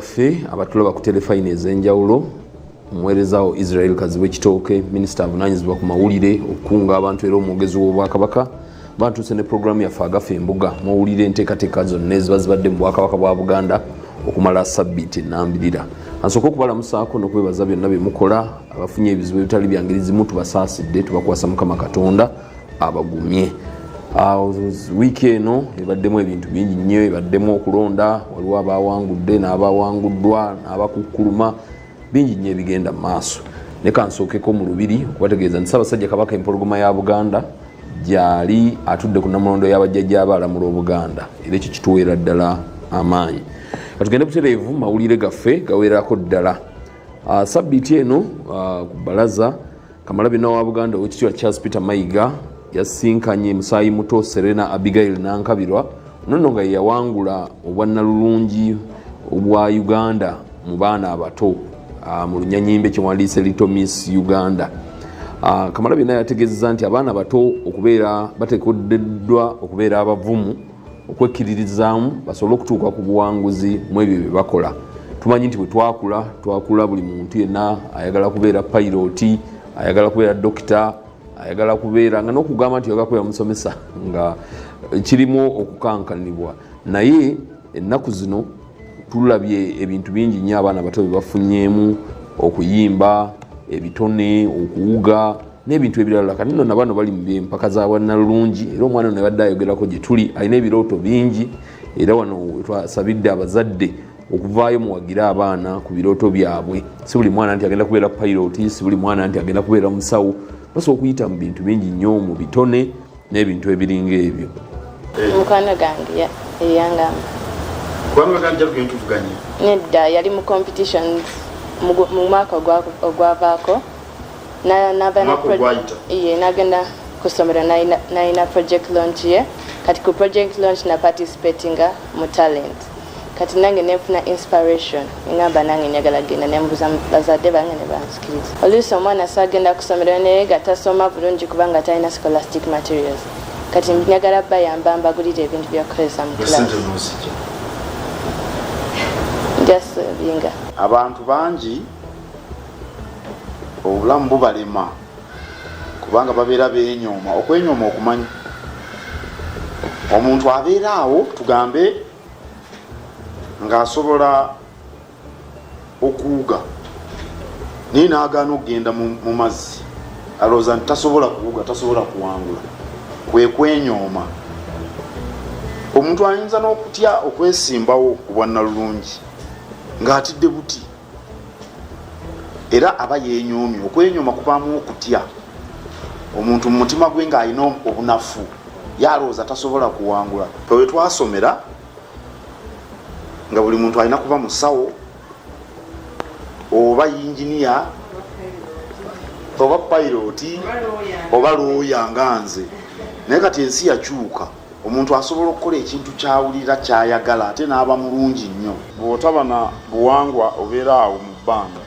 Ffe abatulaba ku telefayini ez'enjawulo omuweerezaawo Israel Kazibu Kitooke minisita avunaanyizibwa ku mawulire okukunga abantu era omwogezi w'obwakabaka batuuse ne pulogulaamu yaffe agafa embuga muwulire enteekateeka zonna eziba zibadde mu bwakabaka bwa Buganda okumala sabbiiti ennambirira. Ansooka okubalamusaako n'okwebaza byonna bye mukola abafunye ebizibu ebitali bya ngeri zimu tubasaasidde tubakwasa Mukama Katonda abagumye. Wiiki eno ebaddemu ebintu bingi nnyo, ebaddemu okulonda, waliwo abaawangudde n'abaawanguddwa n'abakukkuluma, bingi nnyo ebigenda mu maaso. Ne kansookeko mu lubiri okubategeeza nti Ssaabasajja Kabaka empologoma ya Buganda gyali atudde ku nnamulondo y'abajjajja abalamula Obuganda, era ekyo kituweera ddala amaanyi. Katugende butereevu mawulire gaffe gaweerako ddala. Sabbiiti eno ku bbalaza Kamalabyonna wa Buganda Oweekitiibwa Charles Peter Mayiga yasinkanye Musaayi Muto Serena Abigail Nankabirwa nonno nga yawangula obwannalulungi obwa Uganda mu baana abato mu lunyanyimbe kyewandiise Little Miss Uganda. Kamalabyonna yategeezezza nti abaana bato okubeera bateekeddwa okubeera abavumu okwekkiririzaamu basobole okutuuka ku buwanguzi mu ebyo bye bakola. Tumanyi nti bwe twakula buli muntu yenna ayagala kubeera piloti, ayagala kubeera dokita, ayagala kubeera nga n'okugamba nti oyagala kubeera musomesa nga kirimu okukankanibwa. Naye ennaku zino tulabye ebintu bingi nnyo abaana bato bye bafunyeemu, okuyimba, ebitone, okuwuga n'ebintu ebirala. Kati nno nabano bali mu byempaka za bwannalulungi era omwana ono yabadde ayogerako gye tuli alina ebirooto bingi era wano twasabidde abazadde okuvaayo muwagire abaana ku birooto byabwe. Si buli mwana nti agenda kubeera piloti, si buli mwana nti agenda kubeera musawo, basobola okuyita mu bintu bingi nnyo, mu bitone n'ebintu ebiringa ebyo. Mukwano gange eyangamba kwanga ganja kugentuvuganye nedda yali mu competitions mu mwaka ogwavaako nagenda kusomera nalina project launch ye. Kati ku project launch na participatinga mu talent, kati nange nenfuna inspiration engamba nange njagala genda nembuuza bazadde bange ne bansikiriza. Oluusi omwana saagenda kusomera naye gatasoma bulungi kubanga talina scholastic materials, kati njagala bayamba mbagulire ebintu byakukozesa mu class. Binga abantu bangi obulamu bubalema kubanga babeera beenyooma. Okwenyooma okumanyi omuntu abeera awo tugambe ng'asobola okuwuga naye n'agaana okugenda mu mazzi alowooza nti tasobola kuwuga, tasobola kuwangula, kwe kwenyooma. Omuntu ayinza n'okutya okwesimbawo ku bwannalulungi ng'atidde buti era aba yeenyoomye. Okwenyooma kubaamu okutya omuntu mu mutima gwe ng'alina obunafu yalowooza tasobola kuwangula. Bwe twasomera nga buli muntu alina kuba musawo oba yinginiya oba piloti oba looya nga nze, naye kati ensi yakyuka, omuntu asobola okukola ekintu kyawulira kyayagala ate n'aba mulungi nnyo. Bw'otaba na buwangwa obeera awo mu bbanga,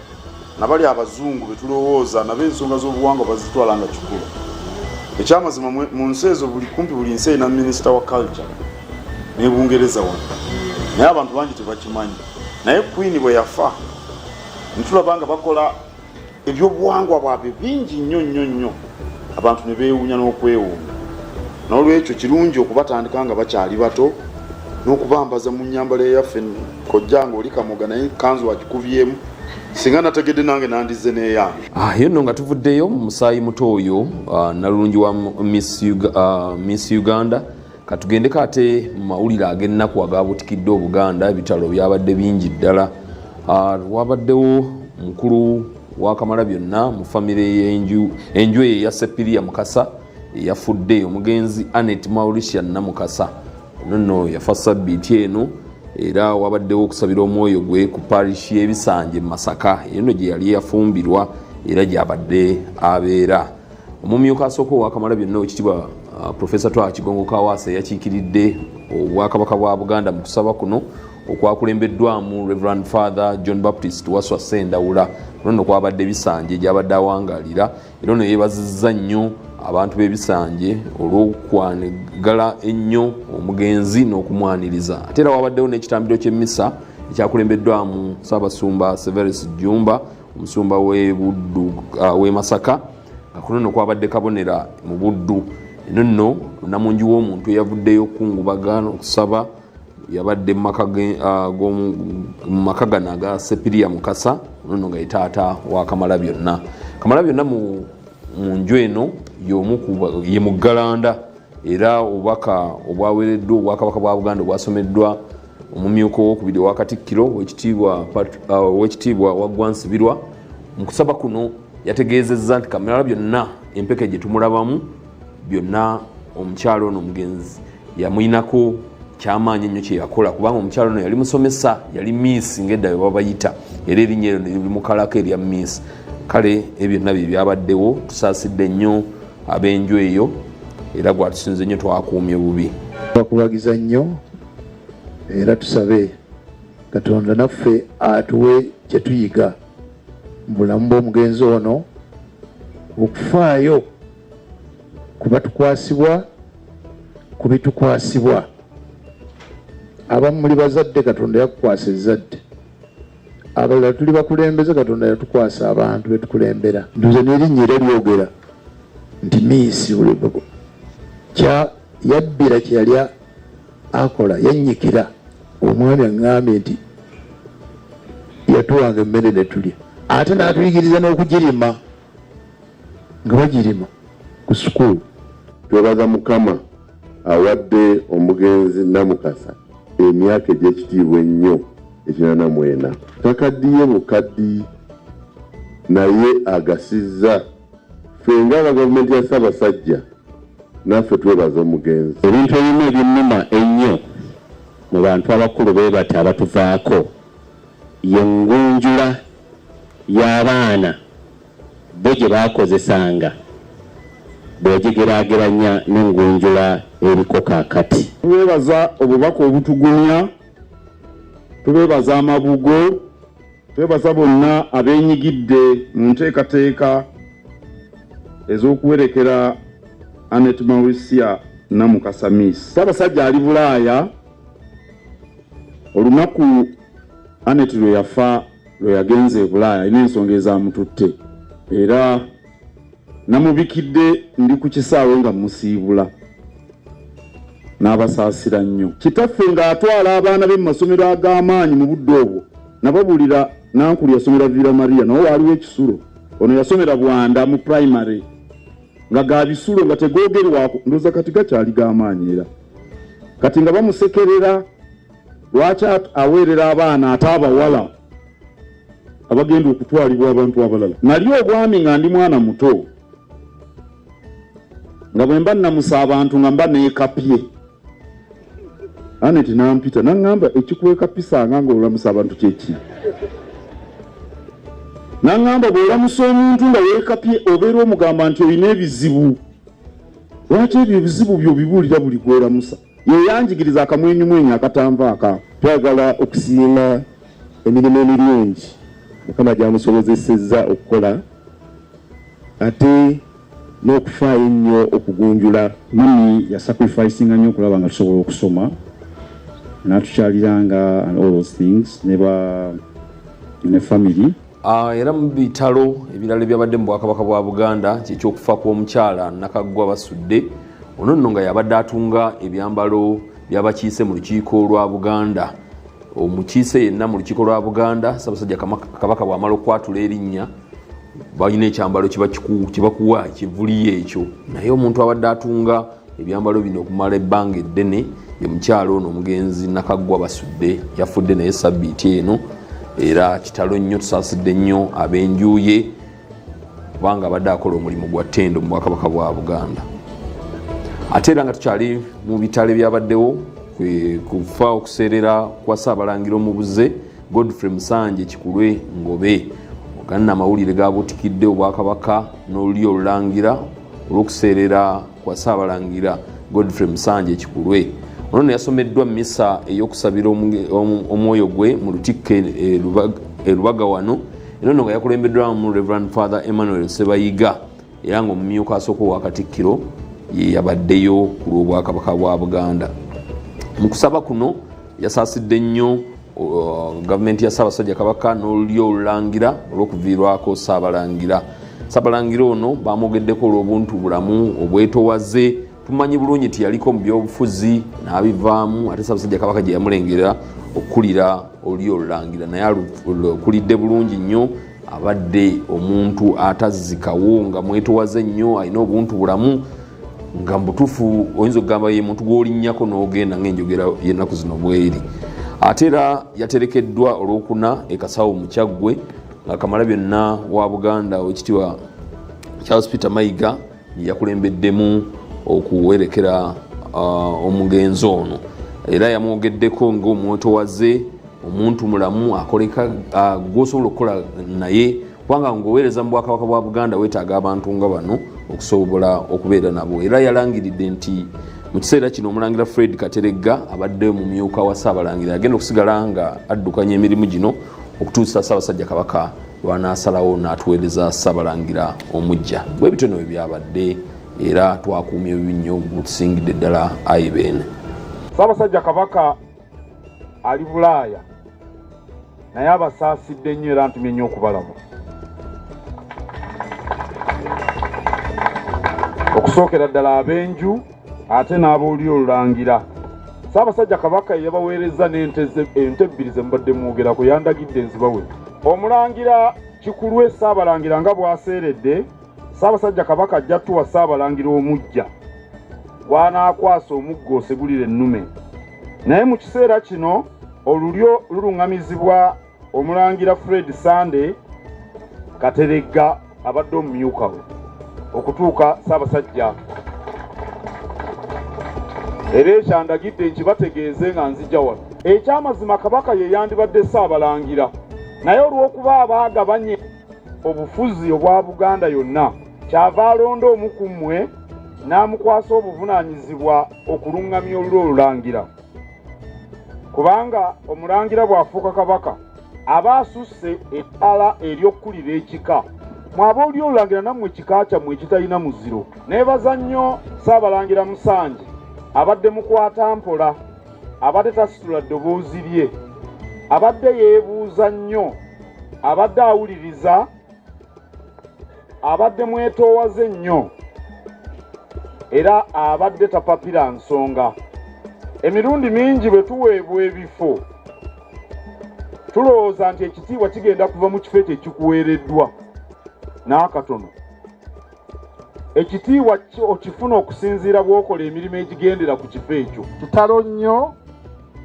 nabali abazungu be tulowooza nabo ensonga z'obuwangwa bazitwala nga kikulu. Ekyamazima mu nsi ezo kumpi buli nsi erina minisita wa culture ne Bungereza wano, naye abantu bangi tebakimanyi. Naye Queen bwe yafa nitulaba nga bakola ebyobuwangwa bwabwe bingi nnyo nnyo nnyo, abantu ne beewuunya n'okwewuunya. N'olwekyo kirungi okubatandika nga bakyali bato n'okubambaza mu nnyambala eyaffe. Kojja nga oli kamoga naye kanzu wakikubyemu, singa nategedde nange nandize n'eyange. Yo nno nga tuvuddeyo mu Musaayi Muto oyo nalulungi wa Miss Uganda. Katugendeko ate mu mawulire ag'ennaku agabutikidde Obuganda, ebitalo byabadde bingi ddala. Wabaddewo mukulu wa Kamalabyonna mu famire y'enju eya Sepiria Mukasa eyafudde, omugenzi Anet Mauricia Namukasa. Nonno yafa sabbiiti eno era wabaddewo okusabira omwoyo gwe ku parish y'Ebisanje mu Masaka, eno gye yali yafumbirwa era gy'abadde abeera. Omumyuka asooka owa Kamalabyonna Oweekitiibwa Professor Twaha Kigongo Kaawaase yakiikiridde obwakabaka bwa Buganda mu kusaba kuno okwakulembeddwamu Reverend Father John Baptist Waswa Sendawula. Nonno kwabadde Bisanje gy'abadde awangaalira era ono yeebazizza nnyo abantu b'Ebisanje olw'okwanagala ennyo omugenzi n'okumwaniriza. Ate era wabaddewo n'ekitambiro ky'emmisa ekyakulembeddwamu Ssaabasumba Severus Jumba omusumba w'e Masaka nga kuno nno kwabadde kabonera mu Buddu. Eno nno namungi w'omuntu eyavuddeyo okungubaga okusaba yabadde mu maka gano aga Sepiria Mukasa nno nga ye taata wa Kamalabyonna. Kamalabyonna mu nju eno ye muggalanda era obubaka obwaweereddwa Obwakabaka bwa Buganda obwasomeddwa omumyuka owokubiri wa Katikkiro Oweekitiibwa Waggwa Nsibirwa. Mu kusaba kuno yategeezezza nti Kamalabyonna empeke gye tumulabamu byonna omukyalo ono omugenzi yamuyinako kyamaanyi ennyo kye yakola kubanga omukyalo ono yali musomesa, yali miss ng'edda bwe babayita era erinnya eryo ne limukalako erya miss. Kale ebyo byonna bye byabaddewo, tusaasidde nnyo ab'enju eyo era gwatusinze nnyo twakuumye bubi. Bakubagiza nnyo era tusabe Katonda naffe atuwe kye tuyiga mu bulamu bw'omugenzi ono okufaayo kuba tukwasibwa ku bitukwasibwa. Abamu muli bazadde Katonda yakukwasa ezzadde, abalala tuli bakulembeze Katonda yatukwasa abantu betukulembera. Nduze n'erinnya era lyogera nti miisi yabbira kye yali akola yannyikira. Omwami aŋŋambye nti yatuwanga emmere ne tulya, ate n'atuyigiriza n'okugirima nga bagirima ku sukuulu. Twebaza Mukama awadde omugenzi Namukasa emyaka egy'ekitiibwa ennyo 84. Takaddiye bukaddi naye agasizza. Ffe nga gavumenti ya Ssaabasajja naffe twebaza omugenzi. Ebintu ebimu ebyennuma ennyo mu bantu abakulu bwe bati abatuvaako ye ngunjula y'abaana bo gye baakozesanga bw'ogigeraageranya n'engunjula eriko kaakati. Tubeebaza obubaka obutugumya, tubeebaza amabugo, twebaza bonna abeenyigidde mu nteekateeka ez'okuwerekera Anet Mauricia Namukasa Miss. Ssaabasajja ali Bulaaya, olunaku Anet lwe yafa lwe yagenze e Bulaaya alina ensonga ezamututte era namubikidde ndi ku kisaawe nga musiibula n'abasaasira nnyo. Kitaffe ng'atwala abaana be mu masomero ag'amaanyi mu budde obwo nababulira Nankulu yasomera Villa Maria nawo waliwo ekisulo, ono yasomera Bwanda mu primary nga ga bisulo nga tegoogerwako, ndooza kati gakyali g'amaanyi era kati nga bamusekerera lwaki aweerera abaana ate abawala abagenda okutwalibwa abantu abalala. Nali obwami nga ndi mwana muto nga bwe mba namusa abantu nga mba neekapye. Anet nampita naŋŋamba ekikuweekapisanga ng'olamusa abantu kyeki? Naŋŋamba bw'olamusa omuntu nga weekapye obeera omugamba nti olina ebizibu. Lwaki ebyo ebizibu byo bibuulira buli gw'olamusa? Ye yanjigiriza akamwenyumwenyu akatanva aka. Twagala okusiima emirimu emirungi Mukama gy'amusobozesezza okukola ate n'okufaayo ennyo okugunjula. Mami yasacrificinga nnyo okulaba nga tusobola okusoma n'atukyaliranga and all those things ne family. Era mu bitalo ebirala ebyabadde mu Bwakabaka bwa Buganda kyekyokufa kw'omukyala Nakaggwa Basudde, ono nno nga yabadde atunga ebyambalo byabakiise mu lukiiko lwa Buganda. Omukiise yenna mu lukiiko lwa Buganda Ssaabasajja Kabaka bw'amala okwatula erinnya balina ekyambalo kibakuwa ekivuli ekyo, naye omuntu abadde atunga ebyambalo bino okumala ebbanga eddene ye mukyalo ono omugenzi Nakaggwa Basudde. Yafudde naye sabbiiti eno era kitalo nnyo, tusaasidde nnyo ab'enju ye kubanga abadde akola omulimu gwa ttendo mu Bwakabaka bwa Buganda. Ate era nga tukyali mu bitale byabaddewo kufa okuseerera kwa Ssaabalangira omubuze Godfrey Musanje Kikulwe Ngobe. Ogana amawulire gabutikidde Obwakabaka n'oluli olulangira olw'okuseerera kwa Ssaabalangira Godfrey Musanje Kikulwe. Ono yasomeddwa misa ey'okusabira omwoyo gwe mu lutikko Lubaga wano. Eno nga yakulembeddwamu mu Reverend Father Emmanuel Sebayiga era ng'omumyuka asooka owa Katikkiro ye yabaddeyo ku lw'Obwakabaka bwa Buganda. Mu kusaba kuno yasaasidde nnyo gavumenti ya Ssaabasajja Kabaka n'olulyo olulangira olw'okuviirwako Ssaabalangira ono bamwogeddeko olw'obuntu bulamu obwetowaze. Tumanyi bulungi nti yaliko mu byobufuzi n'abivaamu ate Ssaabasajja Kabaka gye yamulengera okukulira olulyo olulangira naye alukulidde bulungi nnyo. Abadde omuntu atazzikawo nga mwetowaze nnyo, alina obuntu bulamu nga mbutuufu oyinza okugamba ye muntu gw'olinnyako n'ogenda ng'enjogera y'ennaku zino bw'eri. Ate era yaterekeddwa olwokuna Kasawo mu Kyaggwe nga Kamalabyonna wa Buganda Oweekitiibwa Charles Peter Mayiga yakulembeddemu okuwerekera omugenzi ono. Era yamwogeddeko ng'omwetowaze, omuntu mulamu akoleka gw'osobola okukola naye, kubanga ng'oweereza mu Bwakabaka bwa Buganda weetaaga abantu nga bano okusobola okubeera nabo. Era yalangiridde nti mu kiseera kino Omulangira Fred Kateregga abadde mu myuka wa Ssaabalangira agenda okusigala nga addukanya emirimu gino okutuusa Ssaabasajja Kabaka lw'anaasalawo n'atuweereza Ssaabalangira omuggya. Bwe bityo bwe byabadde era twakuumye ebibi nnyo tusingidde ddala ayibeene. Ssaabasajja Kabaka ali Bulaaya naye abasaasidde nnyo era ntumye nnyo okubalaba. Okusookera ddala ab'enju ate n'aboolyo olulangira. Ssaabasajja Kabaka yabaweereza n'ente 2 ze mubadde mwogerako, yandagidde nzibawe. Omulangira Kikulwe Ssaabalangira nga bw'aseeredde, Ssaabasajja Kabaka ajja tuwa Ssaabalangira omuggya gw'anaakwasa omuggo osegulira ennume. Naye mu kiseera kino olulyo luluŋŋamizibwa Omulangira Fred Sande Kateregga abadde omumyuka we okutuuka Ssaabasajja. Era ekyandagidde nkibategeeze nga nzija wano. Ekyamazima Kabaka ye yandibadde Ssaabalangira, naye olw'okuba abaagabanye obufuzi obwa Buganda yonna, kyava alonda omu ku mmwe n'amukwasa obuvunaanyizibwa okuluŋŋamya olulyo olulangira. Kubanga Omulangira bw'afuuka Kabaka aba asusse ettala ery'okkulira ekika. Mwaba olulyo olulangira nammwe ekika kyammwe ekitalina muziro. Neebaza nnyo Ssaabalangira Musanje abadde mukwata mpola, abadde tasitula ddoboozi lye, abadde yeebuuza nnyo, abadde awuliriza, abadde mwetoowaze nnyo, era abadde tapapira nsonga. Emirundi mingi bwe tuweebwa ebifo tulowooza nti ekitiibwa kigenda kuva mu kifo ekyo ekikuweereddwa n'akatono. Ekitiibwa okifuna okusinziira bw'okola emirimu egigendera ku kifo ekyo. Kitalo nnyo,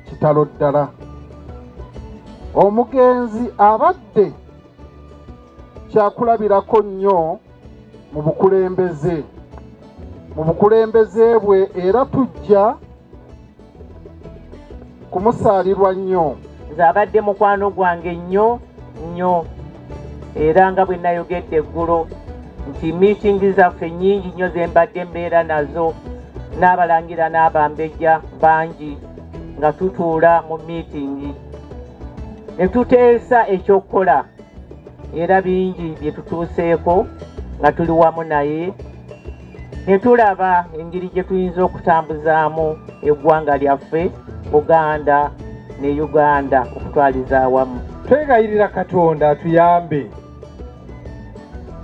kitalo ddala. Omugenzi abadde kyakulabirako nnyo mu bukulembeze bwe, era tujja kumusaalirwa nnyo. Nze abadde mukwano gwange nnyo era nga bwe nayogedde eggulo nti miitingi zaffe nnyingi nnyo ze mbadde mbeera nazo n'abalangira n'abambejja bangi nga tutuula mu miitingi ne tuteesa ekyokukola, era bingi bye tutuuseeko nga tuli wamu naye ne tulaba engeri gye tuyinza okutambuzaamu eggwanga lyaffe Buganda ne Uganda okutwaliza awamu. Twegayirira Katonda atuyambe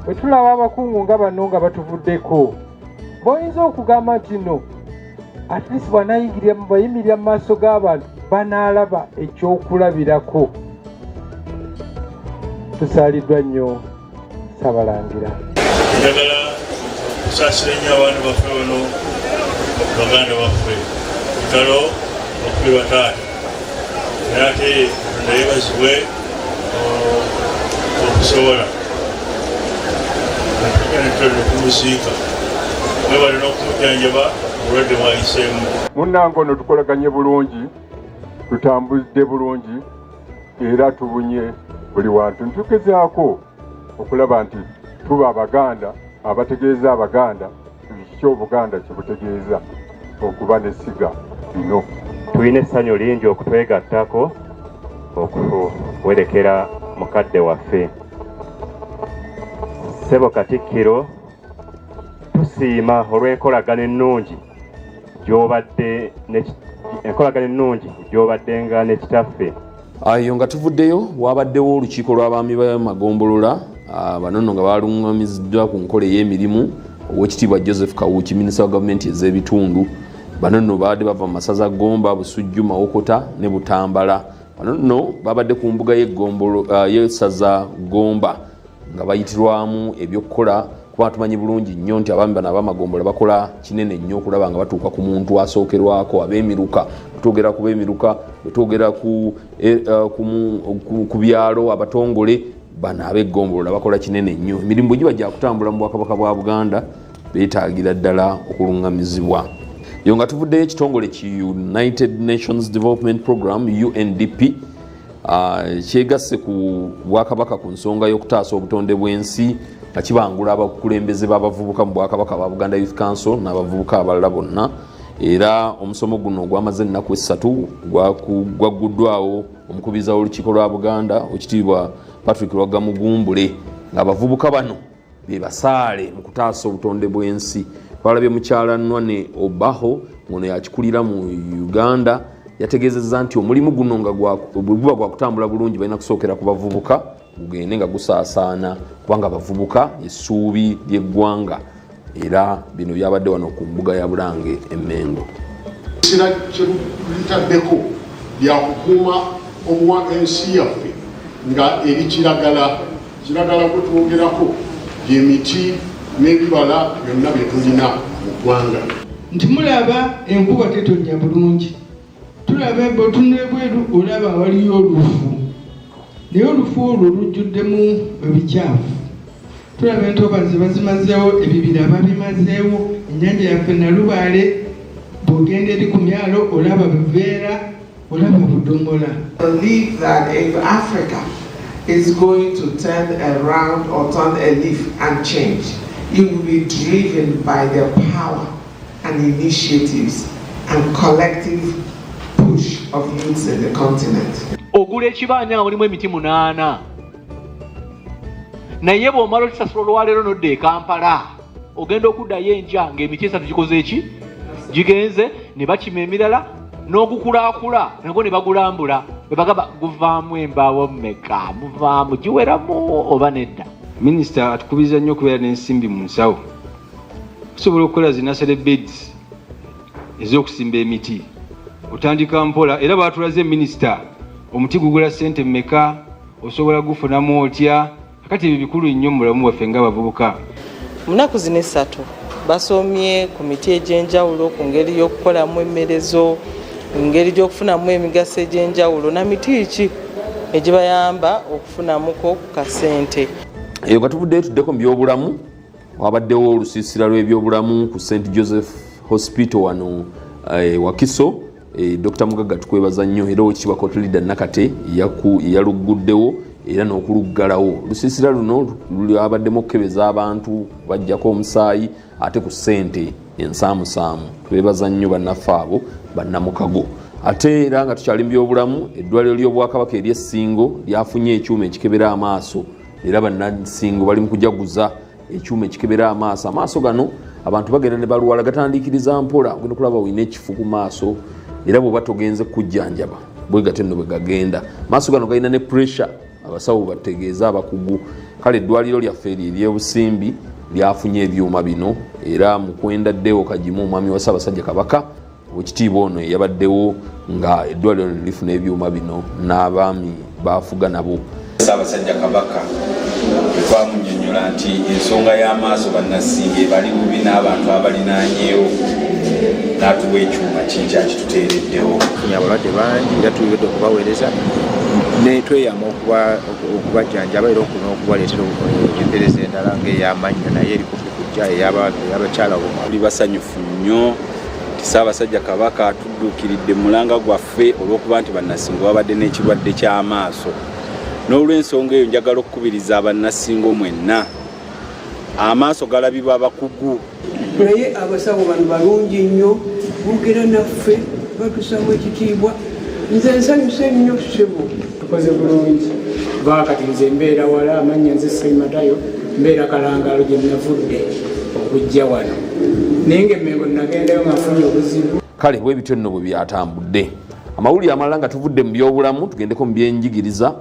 bwe tulaba abakungu nga bano nga batuvuddeko. Boyinza okugamba nti no at least bayimirira mu maaso g'abantu banaalaba ekyokulabirako. Tusaaliddwa nnyo Ssaabalangira. Njagala kusaasira nnyo abaana baffe bano baganda baffe kitalo okubirwa taata, naye ate nayebazibwe okusobola okumusiika naye balina okumujjanjaba obulwadde bwayiseemu. Munnange ono tukolaganye bulungi, tutambudde bulungi era tubunye buli wantu. Ntugezaako okulaba nti tuba Abaganda abategeeza Abaganda kiki Obuganda kibutegeeza okuba n'essiga lino. Tulina essanyu lingi okutwegattako okuwerekera mukadde waffe Ssebo Katikkiro. Tusiima olw'enkolagano ennungi gy'obadde nga ne kitaffe Ayo nga tuvuddeyo wabaddewo olukiiko lw'abaami b'amagombolola bano nno nga balungamiziddwa ku nkola ey'emirimu Oweekitiibwa Joseph Kawuki minisita wa gavumenti ez'ebitundu. Bano nno baadde bava mu masaza Gomba, Busujju, Mawokota ne Butambala. Bano nno babadde ku mbuga y'essaza Gomba nga bayitirwamu ebyokukola kuba tumanyi bulungi nnyo nti abaami bano ab'amagombola bakola kinene nnyo okulaba nga batuuka ku muntu asookerwako ab'emiruka. Twogera ku b'emiruka, twogera ku byalo abatongole, bano ab'eggombola bakola kinene nnyo. Emirimu bwe giba gya kutambula mu Bwakabaka bwa Buganda beetaagira ddala okulungamizibwa. Yo nga tuvuddeyo ekitongole ki United Nations Development Program UNDP kyegasse ku Bwakabaka ku nsonga y'okutaasa obutonde bw'ensi nga kibangula abakulembeze b'abavubuka mu Bwakabaka bwa Buganda Youth Council n'abavubuka abalala bonna. Era omusomo guno ogwamaze ennaku 3 gwaguddwawo omukubiriza w'olukiiko lwa Buganda Oweekitiibwa Patrick Lwagamugumbule ng'abavubuka bano be basaale mu kutaasa obutonde bw'ensi. Twalabye mukyala Nwane Obaho ngono yakikulira mu Uganda yategeezezza nti omulimu guno nga guba gwa kutambula bulungi balina kusookera ku bavubuka gugende nga gusaasaana kubanga abavubuka essuubi ly'eggwanga. Era bino byabadde wano ku mbuga ya Bulange Emmengo. Sina kyebitaddeko byakukuuma obuwa ensi yaffe nga eri kiragala kwe twogerako by'emiti n'ebibala byonna bye tulina mu ggwanga. Nti mulaba enkuba tetonnya bulungi, tulaba bwetunula ebweru olaba waliyo olufu, naye olufu olwo lujjuddemu ebikyafu. Tulaba entobazi bazimazeewo, ebibira babimazeewo, ennyanja yaffe Nalubaale bw'ogenda eri ku myalo olaba Buveera olaba Budomola. I believe that if Africa is going to turn around or turn a leaf and change, it will be driven by the power and initiatives and collective push of youths in the continent. Ogula ekibanja nga mulimu emiti 8 naye bw'omala okisasula olwaleero n'odda e Kampala ogenda okuddayo enkya ng'emiti 3 gikoze eki gigenze ne bakima emirala n'ogukulaakula nagwo ne bagulambula bwe bagamba guvaamu embaawo mmeka muvaamu giweramu oba nedda. Minisita atukubiriza nnyo okubeera n'ensimbi mu nsawo tusobola okukola zi nursery beds ez'okusimba emiti otandika mpola era baatulaze minisita omuti gugula ssente mmeka osobola gufunamu otya kakati ebyo bikulu nnyo mu bulamu bwaffe ng'abavubuka. Mu nnaku zino 3 basomye ku miti egy'enjawulo ku ngeri y'okukolamu emmerezo, engeri gy'okufunamu emigaso egy'enjawulo na miti ki egibayamba okufunamuko ku kasente. Eyo nga tuvuddeyo tuddeko mu byobulamu wabaddewo olusiisira lw'ebyobulamu ku St Joseph Hospital wano Wakiso. Dr. Mugaga tukwebaza nnyo era Oweekitiibwa Court Leader Nakate yalugguddewo era n'okuluggalawo. Olusiisira luno lwabaddemu okukebeza abantu bajjako omusaayi ate ku ssente ensaamusaamu. Twebaza nnyo bannaffe abo bannamukago. Ate era nga tukyali mu byobulamu eddwaliro ly'Obwakabaka ery'Essingo lyafunye ekyuma ekikebera amaaso era bannansingo bali mu kujaguza ekyuma ekikebera amaaso. Amaaso gano abantu bagenda ne balwala gatandikiriza mpola ogenda okulaba wina ekifu ku maaso era bw'oba togenze kujjanjaba bwe gate nno bwe gagenda. Maaso gano galina ne pressure abasawo bategeeza abakugu. Kale eddwaliro lyaffe ery'Obusimbi lyafunye ebyuma bino era mu kwendaddewo kagimu omwami wa Ssaabasajja Kabaka Oweekitiibwa ono yabaddewo nga eddwaliro lifuna ebyuma bino n'abaami baafuga nabo. Ssaabasajja Kabaka twamunnyonnyola nti ensonga y'amaaso bannassinga ebali bubi n'abantu abalinaanyeewo n'atuwa ekyuma kingi akituteereddewo. Tufunye abalwadde bangi era tuyigedde okubaweereza ne tweyama okubajjanjaba era okubaleetera empeereza endala ng'ey'amannyo naye eri kumpi kujja ey'abakyala bo. Tuli basanyufu nnyo nti Ssaabasajja Kabaka atudduukiridde mulanga gwaffe olw'okuba nti bannassinga babadde n'ekirwadde ky'amaaso. N'olw'ensonga eyo njagala okukubiriza abannassingo mwenna amaaso galabibwa abakugu. Naye abasawo bano balungi nnyo boogera naffe batusaamu ekitiibwa. Nze nsanyuse nnyo ssebo tukoze bulungi baakati nze mbeera wala amannya nze Sseimatayo mbeera Kalangalo gye navudde okujja wano naye ng'Emmengo nagendayo nga nfunye obuzibu. Kale bwe bityo nno bwe byatambudde. amawulire amalala nga tuvudde mu byobulamu tugendeko mu byenjigiriza.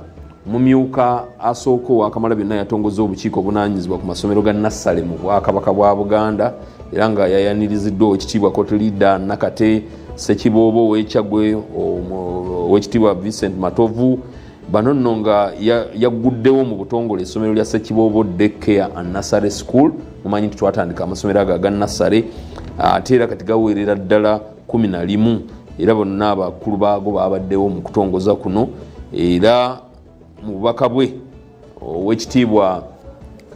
Mumyuka asooka wa Kamalabyonna yatongoza obukiiko obunaanyizibwa ku masomero ga Nassale mu Bwakabaka bwa Buganda era nga yayaniriziddwa ekitiibwa Court Leader Nakate Ssekiboobo w'Ekyagwe ow'ekitiibwa Vincent Matovu. Bano nno nga yagguddewo mu butongole essomero lya Ssekiboobo Daycare and Nursery School. Mumanyi nti twatandika amasomero ago aga Nassale ate era kati gaweerera ddala 11 era bonna abakulu baago baabaddewo mu kutongoza kuno. Era mu bubaka bwe ow'ekitiibwa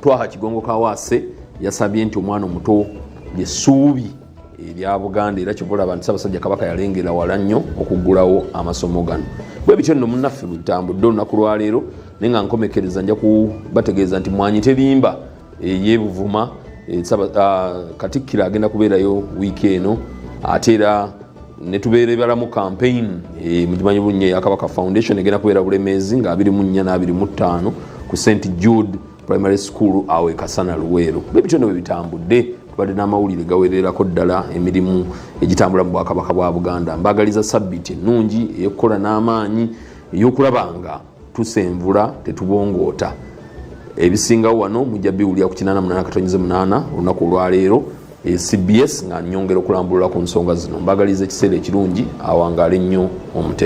Twaha Kigongo Kawaase yasabye nti omwana omuto lyessuubi erya Buganda era kyobulaba nti Ssaabasajja Kabaka yalengera wala nnyo okuggulawo amasomo gano. Bwe bityo nno munnaffe butambudde olunaku lwaleero naye nga nkomekereza nja kubategeeza nti Mwanyi Terimba ey'Ebuvuma Katikkiro agenda kubeerayo wiiki eno ate era ne tubeera ebalamu campaign mugimanyi bulungi ya Kabaka Foundation egenda kubeera Bulemeezi nga 24 na 25 ku St Jude Primary School awe Kasana Luweero. Bwe bityo nno bwe bitambudde tubadde n'amawulire gaweererako ddala emirimu egitambula mu Bwakabaka bwa Buganda. Mbagaliza sabbiiti ennungi ey'okukola n'amaanyi ey'okulaba nga tusenvula tetubongoota. Ebisingawo wano mujja biwulira ku 88 olunaku olwaleero. CBS nga nnyongera okulambulula ku nsonga zino. Mbagaliza ekiseera ekirungi awangaale nnyo omutendera.